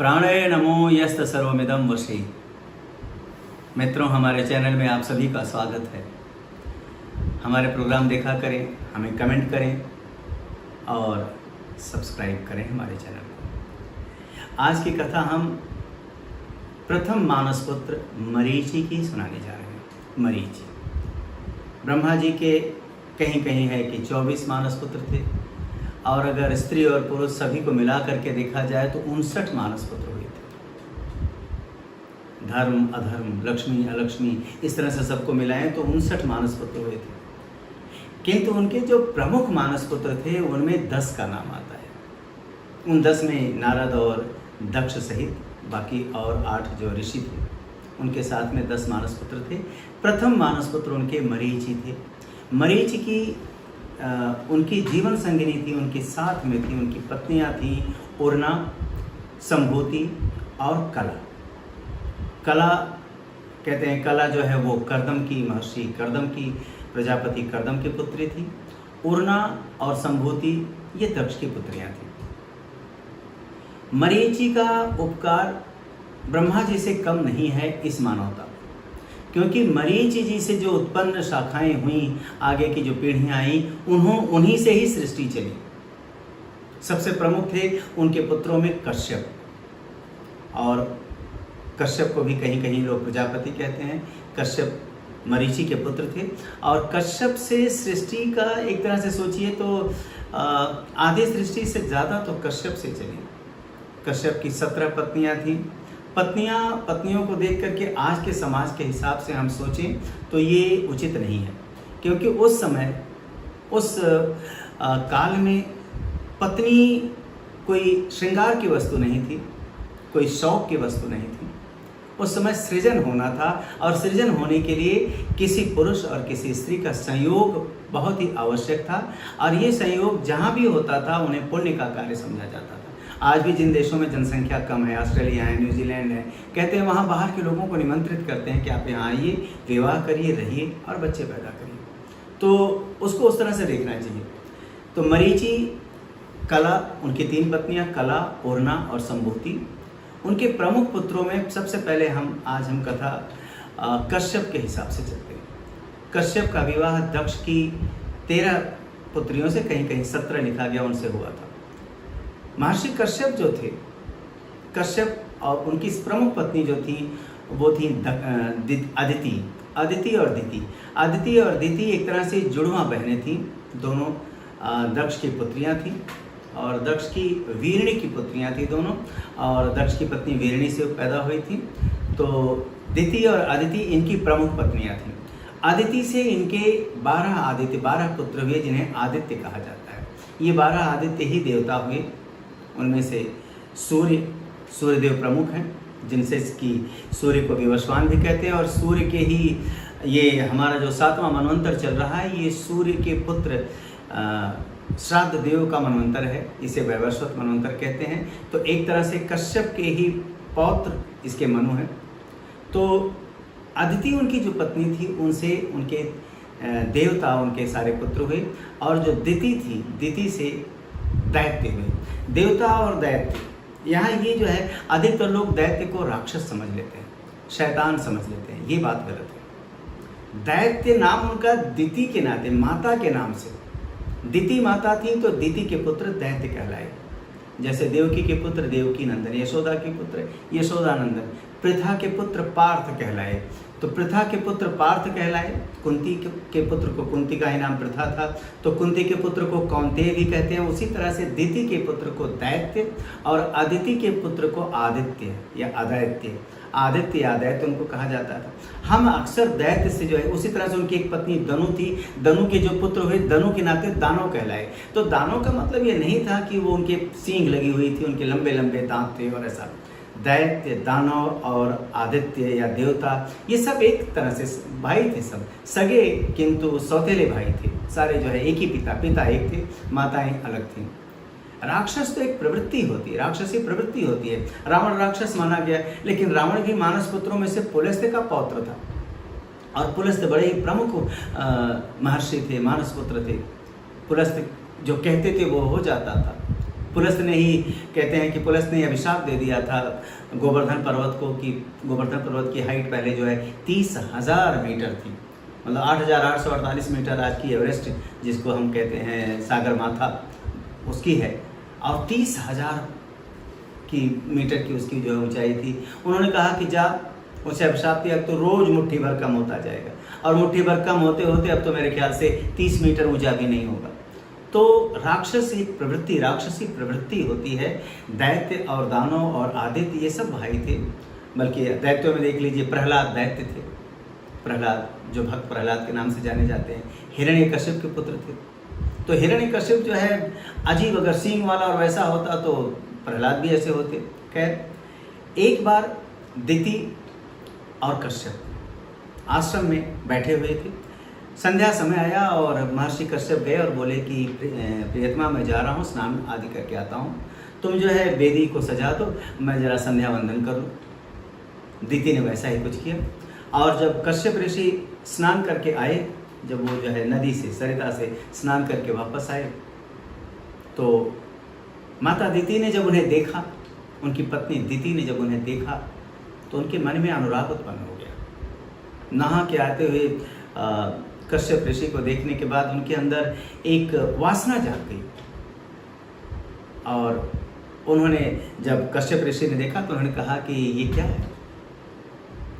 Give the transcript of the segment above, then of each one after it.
प्राणे नमो यस्त सर्वमिदं वशी। मित्रों, हमारे चैनल में आप सभी का स्वागत है। हमारे प्रोग्राम देखा करें, हमें कमेंट करें और सब्सक्राइब करें हमारे चैनल को। आज की कथा हम प्रथम मानस पुत्र मरीचि की सुनाने जा रहे हैं। मरीचि ब्रह्मा जी के कहीं कहीं है कि 24 मानस पुत्र थे, और अगर स्त्री और पुरुष सभी को मिला करके देखा जाए तो 59 मानस पुत्र हुए थे। धर्म अधर्म, लक्ष्मी अलक्ष्मी, इस तरह से सबको मिलाएं तो 59 मानस पुत्र हुए थे। किंतु उनके जो प्रमुख मानस पुत्र थे उनमें 10 का नाम आता है। उन 10 में नारद और दक्ष सहित बाकी और 8 जो ऋषि थे, उनके साथ में 10 मानस पुत्र थे। प्रथम मानस पुत्र उनके मरीचि थे। मरीचि की उनकी जीवन संगिनी थी, उनके साथ में थी उनकी पत्नियां थी उर्ना, संभूति और कला। कला कहते हैं, कला जो है वो कर्दम की महर्षि कर्दम की प्रजापति कर्दम की पुत्री थी। उर्ना और संभूति ये दक्ष की पुत्रियां थी। मरीचि का उपकार ब्रह्मा जी से कम नहीं है इस मानवता, क्योंकि मरीचि जी से जो उत्पन्न शाखाएं हुई, आगे की जो पीढ़ियां आई, उन्हीं से ही सृष्टि चली। सबसे प्रमुख थे उनके पुत्रों में कश्यप, और कश्यप को भी कहीं कहीं लोग प्रजापति कहते हैं। कश्यप मरीचि के पुत्र थे, और कश्यप से सृष्टि का एक तरह से सोचिए तो आधी सृष्टि से ज़्यादा तो कश्यप से चली। कश्यप की 17 पत्नियां थीं। पत्नियों को देख करके आज के समाज के हिसाब से हम सोचें तो ये उचित नहीं है, क्योंकि उस समय उस काल में पत्नी कोई श्रृंगार की वस्तु नहीं थी, कोई शौक की वस्तु नहीं थी। उस समय सृजन होना था, और सृजन होने के लिए किसी पुरुष और किसी स्त्री का संयोग बहुत ही आवश्यक था, और ये संयोग जहाँ भी होता था उन्हें पुण्य का कार्य समझा जाता था। आज भी जिन देशों में जनसंख्या कम है, ऑस्ट्रेलिया है, न्यूजीलैंड है, कहते हैं वहाँ बाहर के लोगों को निमंत्रित करते हैं कि आप यहाँ आइए, विवाह करिए, रहिए और बच्चे पैदा करिए। तो उसको उस तरह से देखना चाहिए। तो मरीचि, कला, उनकी 3 पत्नियाँ कला, उर्ना और संभूति। उनके प्रमुख पुत्रों में सबसे पहले आज हम कथा कश्यप के हिसाब से चलते हैं। कश्यप का विवाह दक्ष की 13 पुत्रियों से, कहीं कहीं 17 लिखा गया, उनसे हुआ था। महर्षि कश्यप जो थे, कश्यप और उनकी प्रमुख पत्नी जो थी वो थी अदिति और दिति। अदिति और दिति एक तरह से जुड़वा बहनें थीं। दोनों दक्ष की पुत्रियां थीं, और दक्ष की वीरणी की पुत्रियां थीं दोनों, और दक्ष की पत्नी वीरणी से पैदा हुई थी। तो दिति और अदिति इनकी प्रमुख पत्नियां थीं। अदिति से इनके 12 पुत्र हुए, जिन्हें आदित्य कहा जाता है। ये 12 आदित्य ही देवता हुए। उनमें से सूर्यदेव प्रमुख हैं, जिनसे कि सूर्य को विवस्वान भी कहते हैं, और सूर्य के ही ये हमारा जो 7वां मनवंतर चल रहा है, ये सूर्य के पुत्र श्राद्ध देव का मनवंतर है। इसे वैवस्वत मनवंतर कहते हैं। तो एक तरह से कश्यप के ही पौत्र इसके मनु हैं। तो अदिति उनकी जो पत्नी थी, उनसे उनके देवता, उनके सारे पुत्र हुए। और जो दिति थी, दिति से दैत्य हुए। देवता और दैत्य, यहाँ ये जो है, अधिकतर लोग दैत्य को राक्षस समझ लेते हैं, शैतान समझ लेते हैं। ये बात गलत है। दैत्य नाम उनका दिति के नाते, माता के नाम से। दिति माता थी तो दिति के पुत्र दैत्य कहलाए। जैसे देवकी के पुत्र देवकी नंदन, यशोदा के पुत्र यशोदानंदन, पृथा के पुत्र पार्थ कहलाए तो पृथा के पुत्र पार्थ कहलाए। कुंती के पुत्र को, कुंती का ही नाम पृथा था, तो कुंती के पुत्र को कौंतेय भी कहते हैं। उसी तरह से दिति के पुत्र को दैत्य, और अदिति के पुत्र को आदित्य या अदैत्य, आदित्य या दैत्य उनको कहा जाता था। हम अक्सर दैत्य से जो है, उसी तरह से उनकी एक पत्नी दनु थी। दनु के जो पुत्र हुए, दनु के नाते दानव कहलाए। तो दानव का मतलब ये नहीं था कि वो उनके सींग लगी हुई थी, उनके लंबे लंबे दांत थे और ऐसा। दैत्य, दानव और आदित्य या देवता, ये सब एक तरह से भाई थे, सब सगे किंतु सौतेले भाई थे। सारे जो है एक ही पिता एक थे, माताएं अलग थीं। राक्षस तो एक प्रवृत्ति होती है, राक्षसी प्रवृत्ति होती है। रावण राक्षस माना गया, लेकिन रावण भी मानस पुत्रों में से पुलस्त्य का पौत्र था, और पुलस्त्य बड़े ही प्रमुख महर्षि थे, मानस पुत्र थे। पुलस्त्य जो कहते थे वो हो जाता था। पुलस्त ने ही, कहते हैं कि पुलस्त ने अभिशाप दे दिया था गोवर्धन पर्वत को कि गोवर्धन पर्वत की हाइट पहले जो है 30,000 मीटर थी, मतलब 8,848 मीटर आज की एवरेस्ट जिसको हम कहते हैं सागर माथा उसकी है, और 30,000 की मीटर की उसकी जो ऊंचाई थी। उन्होंने कहा कि जा, उसे अभिशाप दिया तो रोज मुट्ठी भर कम होता जाएगा, और मुट्ठी भर कम होते होते अब तो मेरे ख्याल से 30 मीटर ऊंचा भी नहीं होगा। तो राक्षसी प्रवृत्ति होती है। दैत्य और दानव और आदित्य ये सब भाई थे, बल्कि दैत्यों में देख लीजिए प्रहलाद दैत्य थे, प्रहलाद जो भक्त प्रहलाद के नाम से जाने जाते हैं, हिरण्यकश्यप के पुत्र थे। तो हिरण्यकश्यप जो है अजीब, अगर सींग वाला और वैसा होता तो प्रहलाद भी ऐसे होते। खैर एक बार दिति और कश्यप आश्रम में बैठे हुए थे, संध्या समय आया और महर्षि कश्यप गए और बोले कि प्रियतमा मैं जा रहा हूँ, स्नान आदि करके आता हूँ, तुम जो है वेदी को सजा दो, मैं जरा संध्या वंदन करूँ। दिति ने वैसा ही कुछ किया, और जब कश्यप ऋषि स्नान करके आए, जब वो जो है नदी से सरिता से स्नान करके वापस आए, तो माता दिति ने जब उन्हें देखा, उनकी पत्नी दिति ने जब उन्हें देखा, तो उनके मन में अनुराग उत्पन्न हो गया। नहा के आते हुए कश्यप ऋषि को देखने के बाद उनके अंदर एक वासना जाग गई, और उन्होंने जब कश्यप ऋषि ने देखा तो उन्होंने कहा कि ये क्या है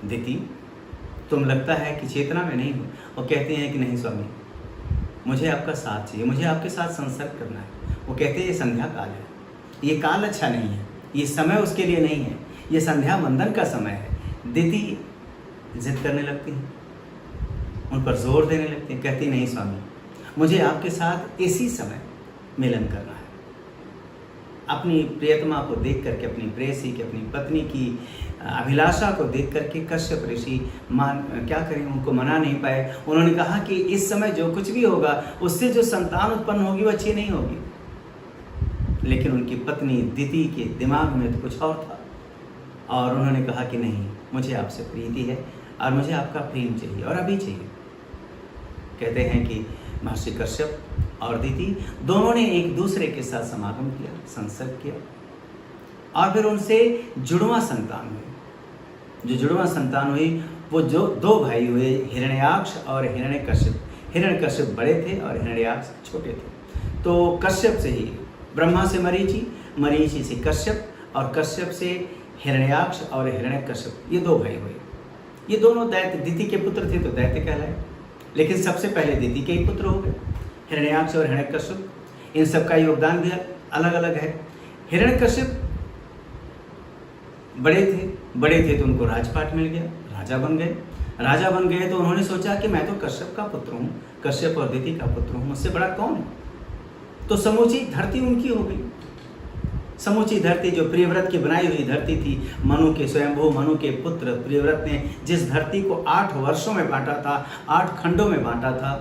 दिति, तुम लगता है कि चेतना में नहीं हो। और कहते हैं कि नहीं स्वामी, मुझे आपका साथ चाहिए, मुझे आपके साथ संसर्ग करना है। वो कहते हैं ये संध्या काल है, ये काल अच्छा नहीं है, ये समय उसके लिए नहीं है, ये संध्या वंदन का समय है। दिति जिद करने लगती हैं, उन पर जोर देने लगती हैं, कहती नहीं स्वामी, मुझे आपके साथ इसी समय मिलन करना है। अपनी प्रियतमा को देख करके, अपनी प्रेयसी की, अपनी पत्नी की अभिलाषा को देख करके कश्यप ऋषि क्या करें, उनको मना नहीं पाए। उन्होंने कहा कि इस समय जो कुछ भी होगा उससे जो संतान उत्पन्न होगी वो अच्छी नहीं होगी। लेकिन उनकी पत्नी दिति के दिमाग में तो कुछ और था, और उन्होंने कहा कि नहीं, मुझे आपसे प्रीति है और मुझे आपका प्रेम चाहिए, और अभी चाहिए। कहते हैं कि महर्षि कश्यप और दिति दोनों ने एक दूसरे के साथ समागम किया, संसर्ग किया, और फिर उनसे जुड़वा संतान हुई। जो जुड़वा संतान हुई वो जो दो भाई हुए, हिरण्याक्ष और हिरण्यकश्यप। हिरण्यकश्यप बड़े थे और हिरण्याक्ष छोटे थे। तो कश्यप से ही ब्रह्मा से मरीचि, मरीचि से कश्यप, और कश्यप से हिरण्याक्ष और हिरण्यकश्यप, ये दो भाई हुए। ये दोनों दैत्य, दिति के पुत्र थे तो दैत्य कहलाए, लेकिन सबसे पहले दिति के ही पुत्र हो गए, हिरण्याक्ष और हिरण्यकश्यप। इन सबका योगदान भी अलग अलग है। हिरण्यकश्यप बड़े थे तो उनको राजपाट मिल गया, राजा बन गए। राजा बन गए तो उन्होंने सोचा कि मैं तो कश्यप का पुत्र हूँ, कश्यप और दिति का पुत्र हूँ, मुझसे बड़ा कौन है। तो समूची धरती उनकी हो गई। समूची धरती जो प्रियव्रत की बनाई हुई धरती थी, मनु के स्वयंभू मनु के पुत्र प्रियव्रत ने जिस धरती को 8 वर्षों में बांटा था, 8 खंडों में बांटा था,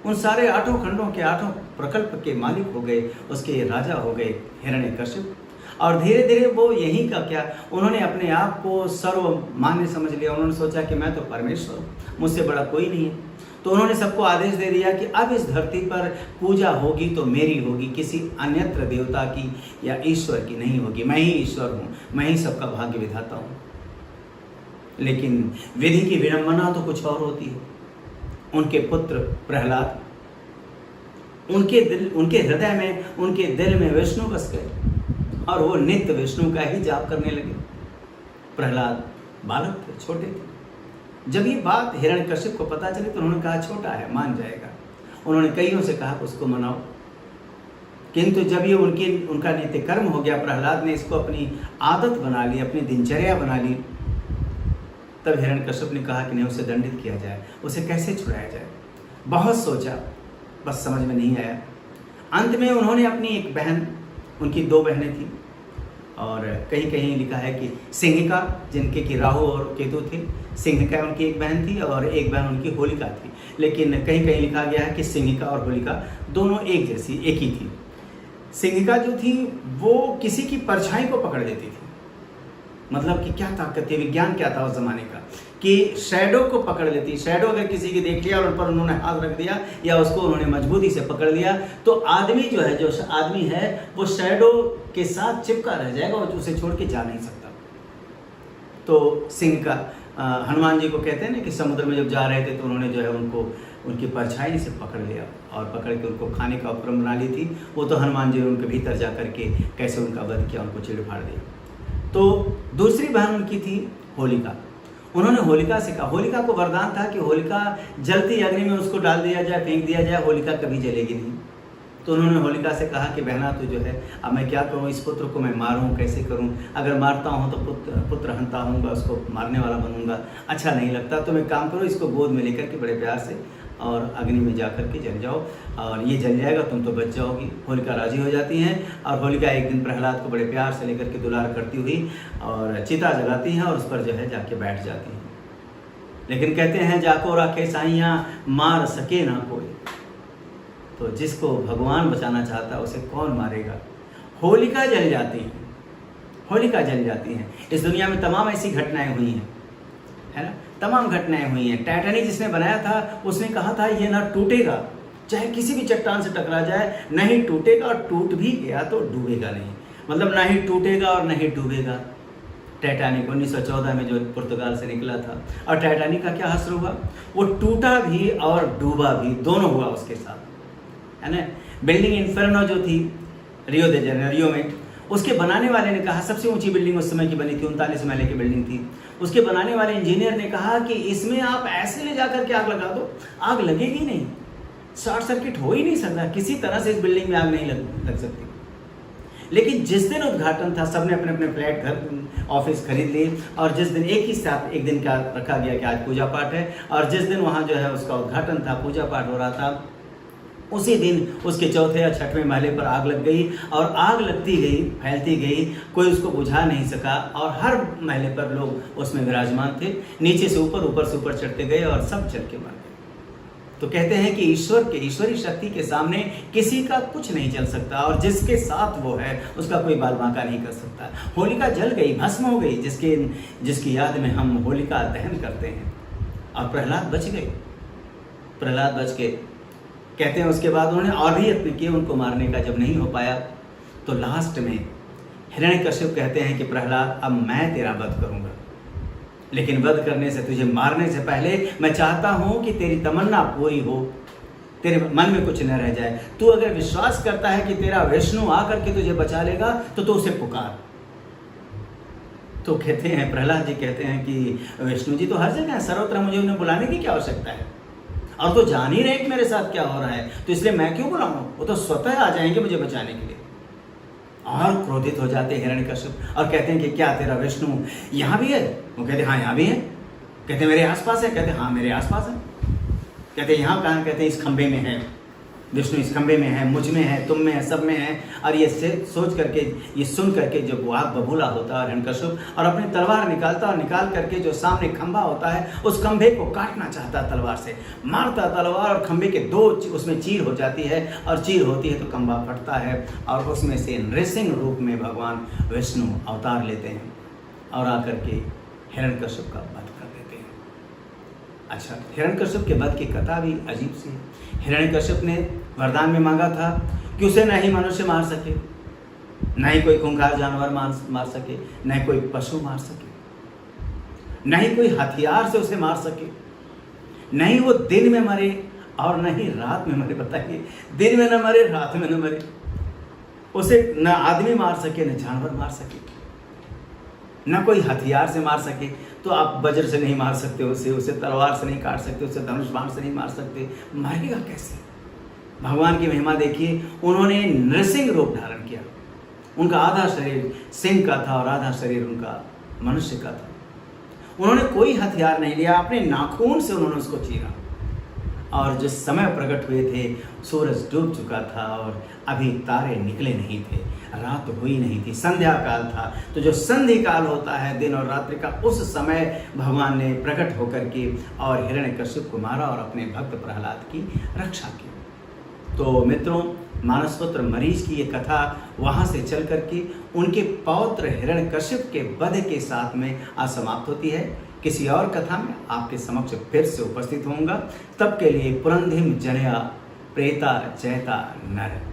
उन सारे 8 खंडों के 8 प्रकल्प के मालिक हो गए, उसके राजा हो गए हिरण्यकश्यप। और धीरे धीरे वो यही का क्या, उन्होंने अपने आप को सर्वमान्य समझ लिया। उन्होंने सोचा कि मैं तो परमेश्वर हूँ, मुझसे बड़ा कोई नहीं है। तो उन्होंने सबको आदेश दे दिया कि अब इस धरती पर पूजा होगी तो मेरी होगी, किसी अन्यत्र देवता की या ईश्वर की नहीं होगी। मैं ही ईश्वर हूँ, मैं ही सबका भाग्य विधाता हूँ। लेकिन विधि की विडंबना तो कुछ और होती है। उनके पुत्र प्रहलाद, उनके हृदय में, उनके दिल में विष्णु बस गए और वो नित्य विष्णु का ही जाप करने लगे। प्रहलाद बालक थे, छोटे थे। जब ये बात हिरण्यकश्यप को पता चली तो उन्होंने कहा छोटा है, मान जाएगा। उन्होंने कईयों से कहा उसको मनाओ, किंतु जब ये उनका नित्य कर्म हो गया, प्रहलाद ने इसको अपनी आदत बना ली, अपनी दिनचर्या बना ली, तब हिरण्यकश्यप ने कहा कि नहीं, उसे दंडित किया जाए, उसे कैसे छुड़ाया जाए। बहुत सोचा, बस समझ में नहीं आया। अंत में उन्होंने अपनी एक बहन, उनकी 2 बहनें थीं, और कहीं कहीं लिखा है कि सिंहिका, जिनके कि राहु और केतु थे, सिंहिका उनकी एक बहन थी और एक बहन उनकी होलिका थी। लेकिन कहीं कहीं लिखा गया है कि सिंहिका और होलिका दोनों एक जैसी, एक ही थी। सिंहिका जो थी वो किसी की परछाई को पकड़ लेती थी, मतलब कि क्या ताकत थी, विज्ञान क्या था उस ज़माने का कि शैडो को पकड़ लेती। शैडो अगर किसी की देख लिया और उन पर उन्होंने हाथ रख दिया या उसको उन्होंने मजबूती से पकड़ लिया तो आदमी जो है, जो आदमी है वो शैडो के साथ चिपका रह जाएगा और उसे छोड़ के जा नहीं सकता। तो सिंह का हनुमान जी को कहते हैं ना कि समुद्र में जब जा रहे थे तो उन्होंने जो है उनको उनकी परछाई से पकड़ लिया और पकड़ के उनको खाने का उपक्रम बना ली थी। वो तो हनुमान जी ने उनके भीतर जा करके कैसे उनका वध किया, उनको चीड़ फाड़ दिया। तो दूसरी बहन उनकी थी होलिका। उन्होंने होलिका से कहा, होलिका को वरदान था कि होलिका जलती अग्नि में उसको डाल दिया जाए, फेंक दिया जाए, होलिका कभी जलेगी नहीं। तो उन्होंने होलिका से कहा कि बहना तू जो है, अब मैं क्या करूं, इस पुत्र को मैं मारूं, कैसे करूं, अगर मारता हूं तो पुत्र हंता हूँगा, उसको मारने वाला बनूंगा, अच्छा नहीं लगता। तो मैं काम करो, इसको गोद में लेकर के बड़े प्यार से और अग्नि में जा कर के जल जाओ और ये जल जाएगा, तुम तो बच जाओगी। होलिका राजी हो जाती हैं और होलिका एक दिन प्रहलाद को बड़े प्यार से लेकर के दुलार करती हुई और चिता जलाती हैं और उस पर जो है जाके बैठ जाती हैं। लेकिन कहते हैं जाको राखे साइयाँ मार सके ना कोई। तो जिसको भगवान बचाना चाहता है उसे कौन मारेगा। होलिका जल जाती है, होलिका जल जाती हैं। इस दुनिया में तमाम ऐसी घटनाएं हुई हैं, है ना, तमाम घटनाएं हुई हैं। टाइटैनिक जिसने बनाया था उसने कहा था ये ना टूटेगा, चाहे किसी भी चट्टान से टकरा जाए नहीं टूटेगा, और टूट भी गया तो डूबेगा नहीं, मतलब ना ही टूटेगा और नहीं डूबेगा। टाइटैनिक 1914 में जो पुर्तगाल से निकला था, और टाइटैनिक का क्या हश्र हुआ, वो टूटा भी और डूबा भी, दोनों हुआ उसके साथ, है ना। बिल्डिंग इन्फर्नो जो थी रियो दे जेनेरियो में, उसके बनाने वाले ने कहा, सबसे ऊंची बिल्डिंग उस समय की बनी थी, 39 महले की बिल्डिंग थी। उसके बनाने वाले इंजीनियर ने कहा कि इसमें आप ऐसे ले जाकर के आग लगा दो, आग लगेगी नहीं, शॉर्ट सर्किट हो ही नहीं सकता, किसी तरह से इस बिल्डिंग में आग नहीं लग सकती। लेकिन जिस दिन उद्घाटन था, सबने अपने अपने फ्लैट, घर, ऑफिस खरीद लिए, और जिस दिन एक ही साथ एक दिन का रखा गया कि आज पूजा पाठ है, और जिस दिन वहाँ जो है उसका उद्घाटन था, पूजा पाठ हो रहा था, उसी दिन उसके चौथे या छठवें महले पर आग लग गई। और आग लगती गई, फैलती गई, कोई उसको बुझा नहीं सका, और हर महले पर लोग उसमें विराजमान थे, नीचे से ऊपर, ऊपर से ऊपर चढ़ते गए और सब जल के मर गए। तो कहते हैं कि ईश्वरी शक्ति के सामने किसी का कुछ नहीं चल सकता, और जिसके साथ वो है उसका कोई बाल बांका नहीं कर सकता। होलिका जल गई, भस्म हो गई, जिसकी याद में हम होलिका दहन करते हैं, और प्रहलाद बच गए, प्रहलाद बच गए। कहते हैं उसके बाद उन्होंने और भी यत्न किए उनको मारने का, जब नहीं हो पाया तो लास्ट में हिरण्यकश्यप कहते हैं कि प्रहलाद अब मैं तेरा वध करूंगा, लेकिन वध करने से, तुझे मारने से पहले मैं चाहता हूं कि तेरी तमन्ना पूरी हो, तेरे मन में कुछ न रह जाए। तू अगर विश्वास करता है कि तेरा विष्णु आकर के तुझे बचा लेगा तो तू उसे पुकार। तो कहते हैं, प्रहलाद जी कहते हैं कि विष्णु जी तो हर जगह है, सर्वत्र, मुझे उन्हें बुलाने की क्या आवश्यकता है, और तो जान ही रहे कि मेरे साथ क्या हो रहा है, तो इसलिए मैं क्यों बुलाऊं, वो तो स्वतः आ जाएंगे मुझे बचाने के लिए। और क्रोधित हो जाते हैं हिरण्यकश्यप और कहते हैं कि क्या तेरा विष्णु यहाँ भी है? वो कहते हाँ यहाँ भी है। कहते मेरे आसपास है? कहते हाँ मेरे आसपास है। कहते यहाँ कहाँ? कहते इस खंबे में है, विष्णु इस खंबे में है, मुझ में है, तुम में है, सब में है। और ये सोच करके, ये सुन करके जो वो आग बबूला होता है हिरण्यकश्यप, और अपनी तलवार निकालता और निकाल करके जो सामने खंबा होता है उस खंबे को काटना चाहता तलवार से, मारता तलवार, और खंबे के दो उसमें चीर हो जाती है, और चीर होती है तो खंबा फटता है, और उसमें से नृसिंह रूप में भगवान विष्णु अवतार लेते हैं और आकर के हिरण्यकश्यप का वध कर देते हैं। अच्छा, हिरण्यकश्यप के वध की कथा भी अजीब सी है। हिरण्यकश्यप ने वरदान में मांगा था कि उसे न ही मनुष्य मार सके, न ही कोई खूंखार जानवर मार सके, न ही कोई पशु मार सके, न ही कोई हथियार से उसे मार सके, न ही वो दिन में मरे और न ही रात में मरे। बताइए, दिन में न मरे, रात में न मरे, उसे न आदमी मार सके, न जानवर मार सके, न कोई हथियार से मार सके। तो आप वज्र से नहीं मार सकते उसे तलवार से नहीं काट सकते, उसे धनुष बाण से नहीं मार सकते, मारेगा कैसे? भगवान की महिमा देखिए, उन्होंने नृसिंह रूप धारण किया। उनका आधा शरीर सिंह का था और आधा शरीर उनका मनुष्य का था। उन्होंने कोई हथियार नहीं लिया, अपने नाखून से उन्होंने उसको चीरा। और जिस समय प्रकट हुए थे सूरज डूब चुका था और अभी तारे निकले नहीं थे, रात हुई नहीं थी, संध्या काल था। तो जो संधि काल होता है दिन और रात्रि का, उस समय भगवान ने प्रकट होकर के और हिरण्यकश्यप को मारा और अपने भक्त प्रहलाद की रक्षा की। तो मित्रों, मानसपुत्र मरीच की ये कथा वहाँ से चल करके उनके पौत्र हिरण्यकश्यप के वध के साथ में आज समाप्त होती है। किसी और कथा में आपके समक्ष फिर से उपस्थित होऊंगा। तब के लिए पुरंधिम जनया प्रेता जयता नर।